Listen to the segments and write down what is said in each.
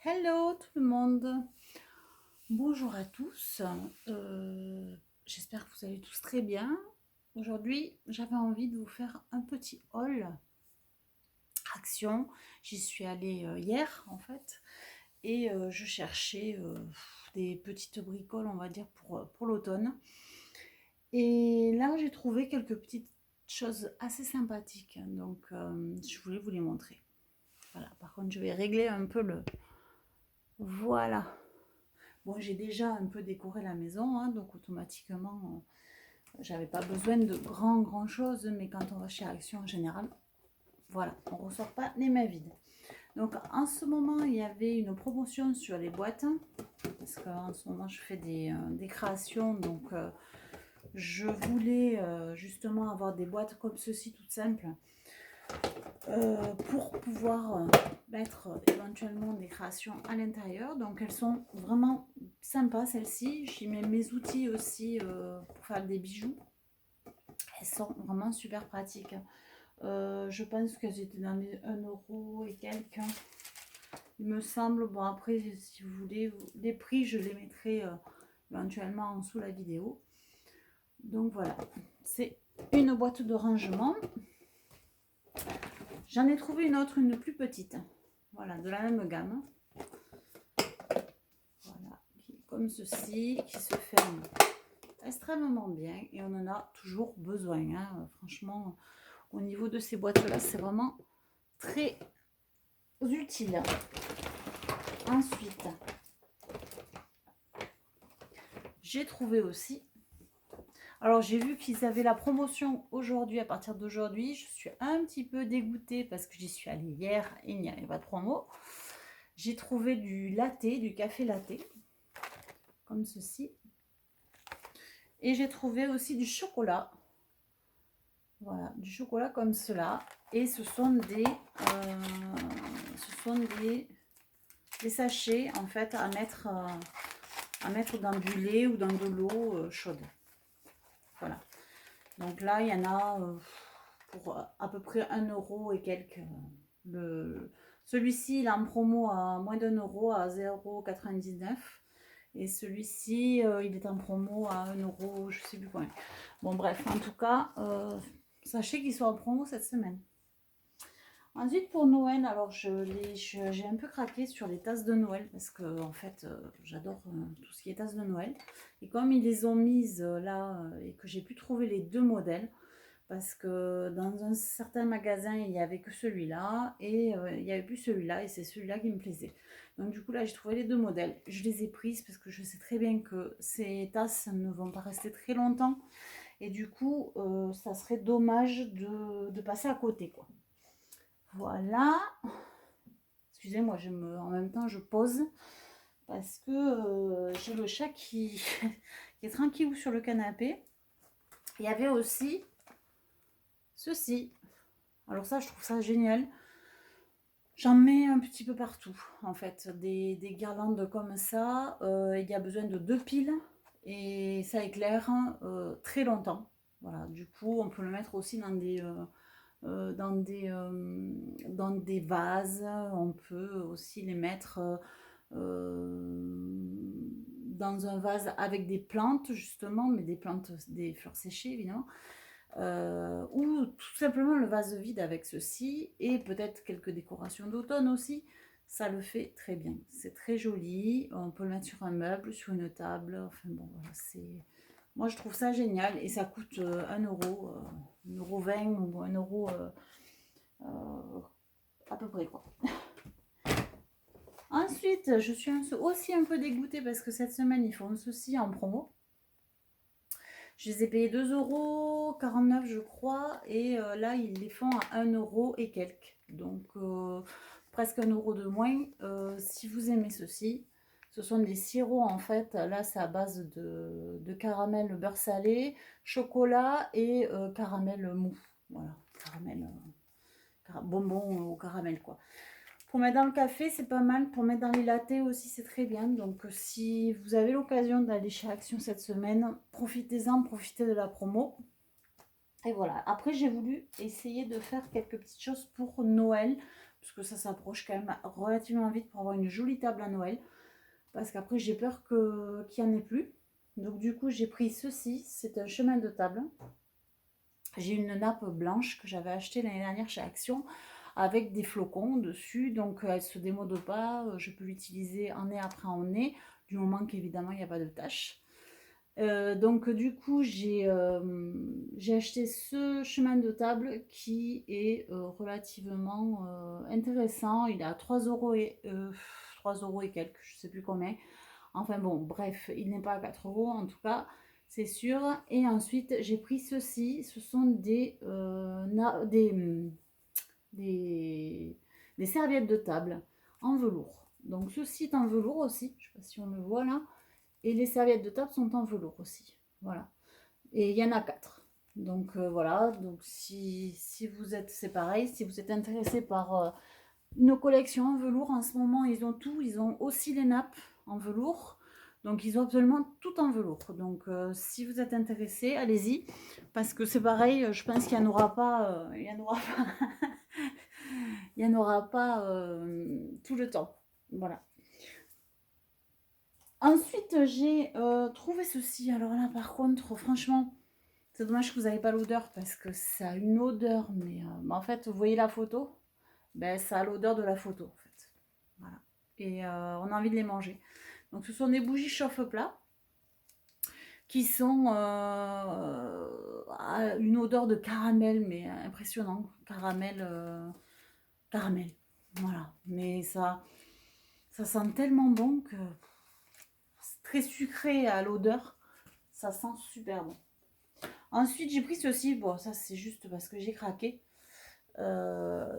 Hello tout le monde, bonjour à tous, j'espère que vous allez tous très bien. Aujourd'hui j'avais envie de vous faire un petit haul action. J'y suis allée hier en fait et je cherchais des petites bricoles on va dire pour l'automne. Et là j'ai trouvé quelques petites choses assez sympathiques donc je voulais vous les montrer. Voilà, par contre je vais régler un peu le... Voilà. Bon, j'ai déjà un peu décoré la maison, hein, donc automatiquement, j'avais pas besoin de grand chose, mais quand on va chez Action en général, voilà, on ressort pas les mains vides. Donc en ce moment, il y avait une promotion sur les boîtes, parce qu'en ce moment, je fais des créations, donc je voulais justement avoir des boîtes comme ceci, toutes simples, pour pouvoir mettre éventuellement des créations à l'intérieur. Donc elles sont vraiment sympas celles-ci. J'y mets mes outils aussi pour faire des bijoux. Elles sont vraiment super pratiques. Je pense qu'elles étaient dans les 1 € et quelques, il me semble. Bon, après si vous voulez les prix, je les mettrai éventuellement en dessous la vidéo. Donc voilà, c'est une boîte de rangement. J'en ai trouvé une autre, une plus petite, voilà, de la même gamme, voilà, comme ceci, qui se ferme extrêmement bien et on en a toujours besoin, hein. Franchement, au niveau de ces boîtes là, c'est vraiment très utile. Ensuite, j'ai trouvé aussi, alors j'ai vu qu'ils avaient la promotion aujourd'hui, à partir d'aujourd'hui. Je suis un petit peu dégoûtée parce que j'y suis allée hier et il n'y avait pas de promo. J'ai trouvé du latte, du café latte, comme ceci. Et j'ai trouvé aussi du chocolat. Voilà, du chocolat comme cela. Et ce sont des sachets en fait à mettre dans du lait ou dans de l'eau chaude. Voilà. Donc là, il y en a pour à peu près 1 € et quelques. Celui-ci, il est en promo à moins d'1 € à 0,99 €. Et celui-ci, il est en promo à 1 €, je sais plus combien. Bon, bref, en tout cas, sachez qu'ils sont en promo cette semaine. Ensuite, pour Noël, alors j'ai un peu craqué sur les tasses de Noël parce que en fait, j'adore tout ce qui est tasses de Noël. Et comme ils les ont mises là et que j'ai pu trouver les deux modèles, parce que dans un certain magasin, il n'y avait que celui-là et il n'y avait plus celui-là et c'est celui-là qui me plaisait. Donc du coup, là, j'ai trouvé les deux modèles. Je les ai prises parce que je sais très bien que ces tasses ne vont pas rester très longtemps et du coup, ça serait dommage de passer à côté, quoi. Voilà. Excusez-moi, en même temps, je pose parce que j'ai le chat qui est tranquille sur le canapé. Il y avait aussi ceci. Alors ça, je trouve ça génial. J'en mets un petit peu partout, en fait, des guirlandes comme ça. Il y a besoin de 2 piles et ça éclaire très longtemps. Voilà, du coup, on peut le mettre aussi dans des vases. On peut aussi les mettre dans un vase avec des plantes, justement, mais des plantes, des fleurs séchées, évidemment. Ou tout simplement le vase vide avec ceci et peut-être quelques décorations d'automne aussi. Ça le fait très bien, c'est très joli. On peut le mettre sur un meuble, sur une table. Enfin bon, voilà, moi je trouve ça génial et ça coûte 1 €, 1,20 € ou 1 € à peu près, quoi. Ensuite, je suis aussi un peu dégoûtée parce que cette semaine ils font ceci en promo. Je les ai payés 2,49 € je crois. Et là, ils les font à 1 € et quelques. Donc, presque 1 € de moins. Si vous aimez ceci, ce sont des sirops en fait. Là, c'est à base de caramel beurre salé, chocolat et caramel mou. Voilà, caramel, bonbon au caramel, quoi. Pour mettre dans le café, c'est pas mal. Pour mettre dans les lattés aussi, c'est très bien. Donc, si vous avez l'occasion d'aller chez Action cette semaine, profitez-en, profitez de la promo. Et voilà. Après, j'ai voulu essayer de faire quelques petites choses pour Noël. puisque ça s'approche quand même relativement vite pour avoir une jolie table à Noël. Parce qu'après, j'ai peur qu'il n'y en ait plus. Donc du coup, j'ai pris ceci. C'est un chemin de table. J'ai une nappe blanche que j'avais achetée l'année dernière chez Action avec des flocons dessus. Donc elle ne se démode pas. Je peux l'utiliser année après année, du moment qu'évidemment il n'y a pas de taches. Donc du coup, j'ai acheté ce chemin de table qui est relativement intéressant. Il est à 3 euros et 3 euros et quelques, je sais plus combien. Enfin bon, bref, il n'est pas à 4 euros en tout cas, c'est sûr. Et ensuite, j'ai pris ceci. Ce sont des serviettes de table en velours. Donc ceci est en velours aussi. Je ne sais pas si on le voit là. Et les serviettes de table sont en velours aussi. Voilà. Et il y en a 4. Donc voilà. Donc si vous êtes, c'est pareil, si vous êtes intéressé par une collection en velours, en ce moment, ils ont tout. Ils ont aussi les nappes en velours. Donc ils ont absolument tout en velours. Donc si vous êtes intéressé, allez-y. Parce que c'est pareil, je pense qu'il n'y en aura pas. Il y en aura pas, il y en aura pas tout le temps. Voilà. Ensuite, j'ai trouvé ceci. Alors là, par contre, franchement, c'est dommage que vous n'avez pas l'odeur parce que ça a une odeur. Mais en fait, vous voyez la photo? Ben, ça a l'odeur de la photo, en fait. Voilà. Et on a envie de les manger. Donc, ce sont des bougies chauffe-plat qui sont à une odeur de caramel, mais impressionnant. Caramel, caramel. Voilà. Mais ça sent tellement bon que c'est très sucré à l'odeur. Ça sent super bon. Ensuite, j'ai pris ceci. Bon, ça, c'est juste parce que j'ai craqué.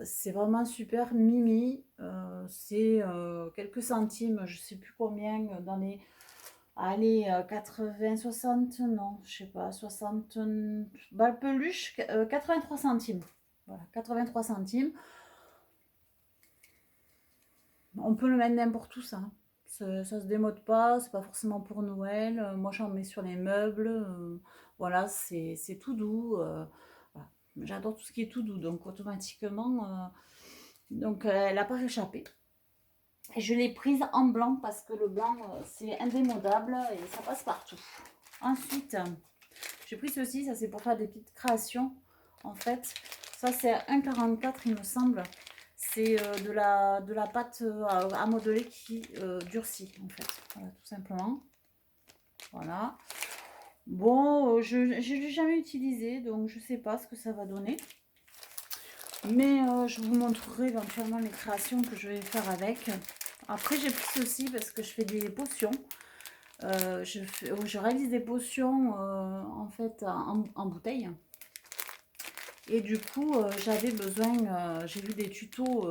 C'est vraiment super mimi. C'est quelques centimes, je sais plus combien, dans les... Allez, 80, 60, non, je sais pas, 60 balles peluche, 83 centimes. Voilà, 83 centimes. On peut le mettre n'importe où, ça. Ça se démode pas, c'est pas forcément pour Noël. Moi, j'en mets sur les meubles. Voilà, c'est tout doux. Voilà. J'adore tout ce qui est tout doux, donc automatiquement, elle n'a pas réchappé. Et je l'ai prise en blanc parce que le blanc, c'est indémodable et ça passe partout. Ensuite, j'ai pris ceci, ça c'est pour faire des petites créations. En fait, ça c'est 1,44 il me semble. C'est de la pâte à modeler qui durcit en fait. Voilà, tout simplement. Voilà. Bon, je ne l'ai jamais utilisé, donc je ne sais pas ce que ça va donner. Mais je vous montrerai éventuellement les créations que je vais faire avec. Après, j'ai pris ceci parce que je fais des potions. Je réalise des potions en fait en bouteille. Et du coup, j'avais besoin, j'ai vu des tutos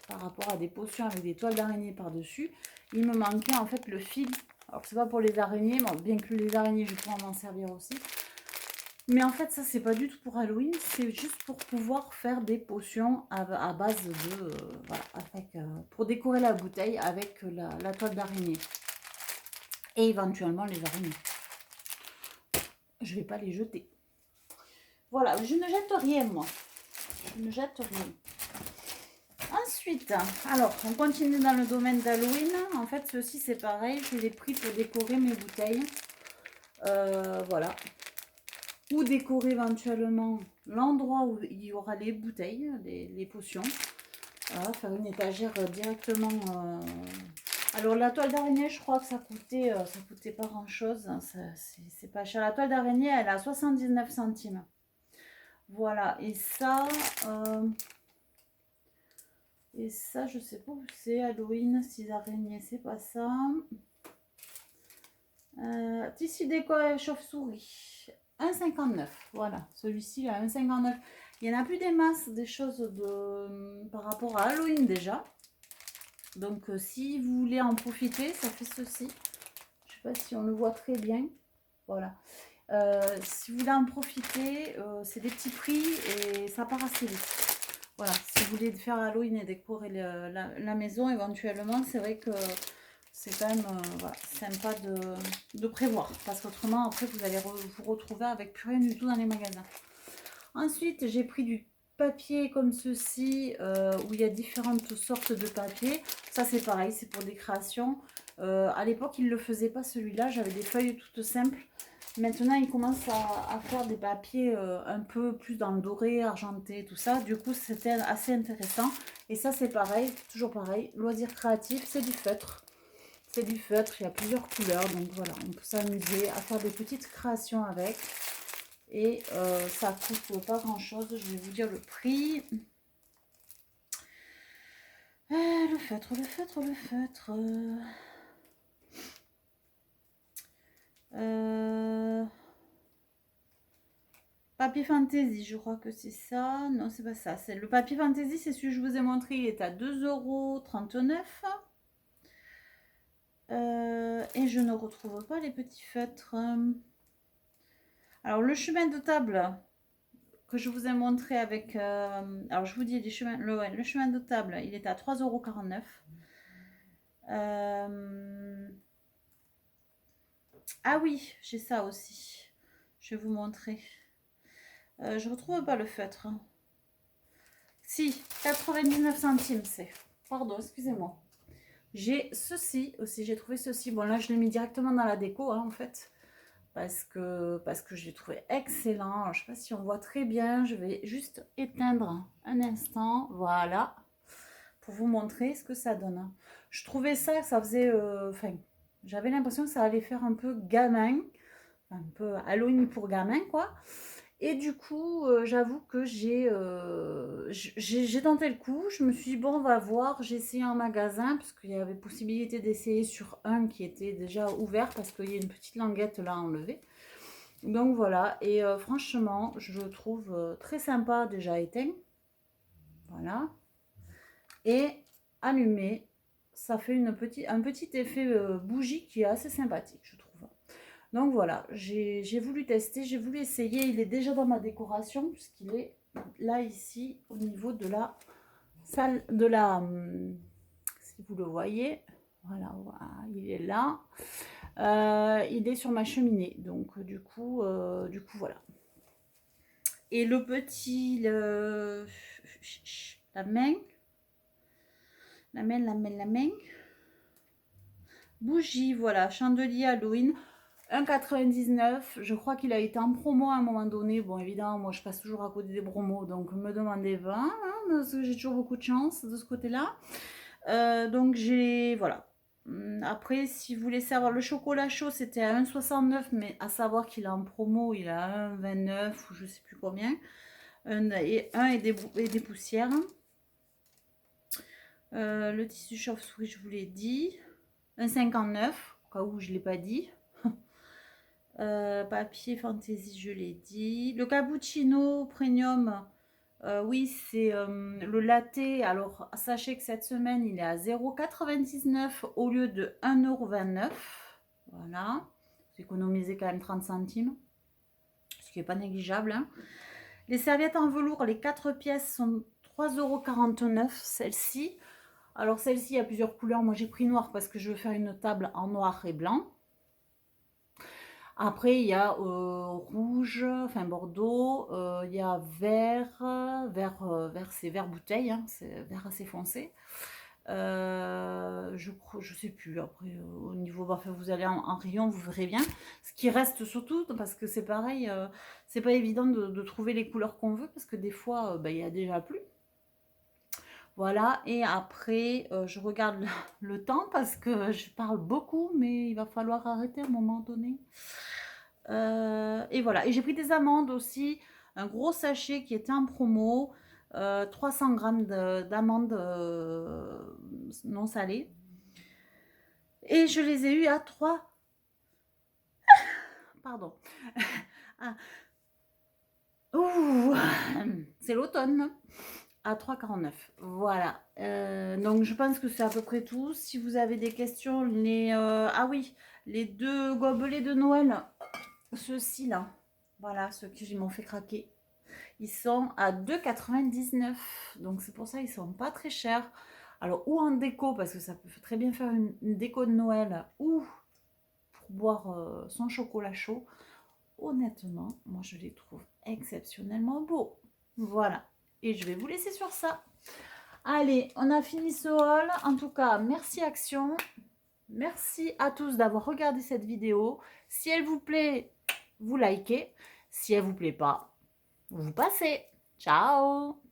par rapport à des potions avec des toiles d'araignée par-dessus. Il me manquait en fait le fil. Alors, c'est pas pour les araignées, bon, bien que les araignées, je pourrais m'en servir aussi. Mais en fait, ça, c'est pas du tout pour Halloween. C'est juste pour pouvoir faire des potions à base de... voilà, pour décorer la bouteille avec la toile d'araignée. Et éventuellement les araignées. Je vais pas les jeter. Voilà, je ne jette rien, moi. Je ne jette rien. Ensuite, alors, on continue dans le domaine d'Halloween. En fait, ceci, c'est pareil. Je l'ai pris pour décorer mes bouteilles. Voilà. Ou décorer éventuellement l'endroit où il y aura les bouteilles, les potions. Voilà, faire une étagère directement... Alors, la toile d'araignée, je crois que ça coûtait pas grand-chose. C'est pas cher. La toile d'araignée, elle a 79 centimes. Voilà, et ça, je sais pas où c'est. Halloween, 6 araignées, c'est pas ça. Tissu déco chauve-souris, 1,59. Voilà, celui-ci à 1,59. Il n'y en a plus des masses, des choses par rapport à Halloween déjà. Donc, si vous voulez en profiter, ça fait ceci. Je sais pas si on le voit très bien. Voilà. Si vous voulez en profiter, c'est des petits prix et ça part assez vite. Voilà, si vous voulez faire Halloween et décorer la maison éventuellement, c'est vrai que c'est quand même voilà, sympa de prévoir. Parce qu'autrement, après, vous allez vous retrouver avec plus rien du tout dans les magasins. Ensuite, j'ai pris du papiers comme ceci, où il y a différentes sortes de papiers. Ça, c'est pareil, c'est pour des créations. À l'époque, il ne le faisait pas celui-là. J'avais des feuilles toutes simples. Maintenant, il commence à faire des papiers un peu plus dans le doré, argenté, tout ça. Du coup, c'était assez intéressant. Et ça, c'est pareil, toujours pareil. Loisir créatif, c'est du feutre. C'est du feutre, il y a plusieurs couleurs. Donc voilà, on peut s'amuser à faire des petites créations avec. Et ça coûte pas grand-chose. Je vais vous dire le prix. Le feutre, le feutre, le feutre. Papier Fantaisie, je crois que c'est ça. Non, c'est pas ça. C'est le papier Fantaisie, c'est celui que je vous ai montré. Il est à 2,39 €. Et je ne retrouve pas les petits feutres. Alors, le chemin de table que je vous ai montré avec... alors, je vous dis, le chemin de table, il est à 3,49 €. Ah oui, j'ai ça aussi. Je vais vous montrer. Je retrouve pas le feutre. Si, 99 centimes c'est. Pardon, excusez-moi. J'ai ceci aussi, j'ai trouvé ceci. Bon là, je l'ai mis directement dans la déco hein, en fait. Parce que je l'ai trouvé excellent. Alors, je ne sais pas si on voit très bien. Je vais juste éteindre un instant. Voilà. Pour vous montrer ce que ça donne. Je trouvais ça faisait... Enfin, j'avais l'impression que ça allait faire un peu gamin. Un peu Halloween pour gamin quoi. Et du coup, j'avoue que j'ai tenté le coup. Je me suis dit, bon, on va voir. J'ai essayé en magasin parce qu'il y avait possibilité d'essayer sur un qui était déjà ouvert parce qu'il y a une petite languette là à enlever. Donc voilà. Et franchement, je le trouve très sympa déjà éteint. Voilà. Et allumé, ça fait un petit effet bougie qui est assez sympathique, je trouve. Donc voilà, j'ai voulu tester, j'ai voulu essayer. Il est déjà dans ma décoration puisqu'il est là ici au niveau de la salle de la... si vous le voyez, voilà, il est là. Il est sur ma cheminée. Donc du coup voilà. Et le petit... la main. La main. Bougie, voilà, chandelier Halloween. 1,99 €. Je crois qu'il a été en promo à un moment donné. Bon, évidemment, moi, je passe toujours à côté des promos. Donc, me demandez 20. Hein, parce que j'ai toujours beaucoup de chance de ce côté-là. Donc, j'ai... Voilà. Après, si vous voulez savoir, le chocolat chaud, c'était à 1,69 €. Mais à savoir qu'il est en promo, il est à 1,29 € ou je sais plus combien. Et des poussières. Le tissu chauve-souris, je vous l'ai dit. 1,59 €. Au cas où je ne l'ai pas dit. Papier Fantaisie, je l'ai dit. Le cappuccino premium, oui, c'est le latte. Alors, sachez que cette semaine, il est à 0,99 € au lieu de 1,29 €. Voilà. Vous économisez quand même 30 centimes, ce qui n'est pas négligeable. Hein. Les serviettes en velours, les 4 pièces sont 3,49 €, celle-ci. Alors, celle-ci, il y a plusieurs couleurs. Moi, j'ai pris noir parce que je veux faire une table en noir et blanc. Après, il y a rouge, enfin bordeaux, il y a vert c'est vert bouteille, hein, c'est vert assez foncé. Je sais plus, après, au niveau, enfin, vous allez en rayon, vous verrez bien. Ce qui reste surtout, parce que c'est pareil, c'est pas évident de trouver les couleurs qu'on veut, parce que des fois, il y a déjà plus. Voilà, et après, je regarde le temps, parce que je parle beaucoup, mais il va falloir arrêter à un moment donné. Et voilà, et j'ai pris des amandes aussi, un gros sachet qui était en promo, 300 grammes d'amandes non salées. Et je les ai eu à 3. Pardon. Ah. Ouh, c'est l'automne. À 3,49. Voilà. Donc je pense que c'est à peu près tout. Si vous avez des questions, ah oui, les 2 gobelets de Noël, ceux-ci là, voilà, ceux qui m'ont fait craquer. Ils sont à 2,99 €. Donc c'est pour ça qu'ils sont pas très chers. Alors, ou en déco, parce que ça peut très bien faire une déco de Noël, ou pour boire son chocolat chaud. Honnêtement, moi je les trouve exceptionnellement beaux. Voilà. Et je vais vous laisser sur ça. Allez, on a fini ce haul. En tout cas, merci Action. Merci à tous d'avoir regardé cette vidéo. Si elle vous plaît, vous likez. Si elle vous plaît pas, vous passez. Ciao!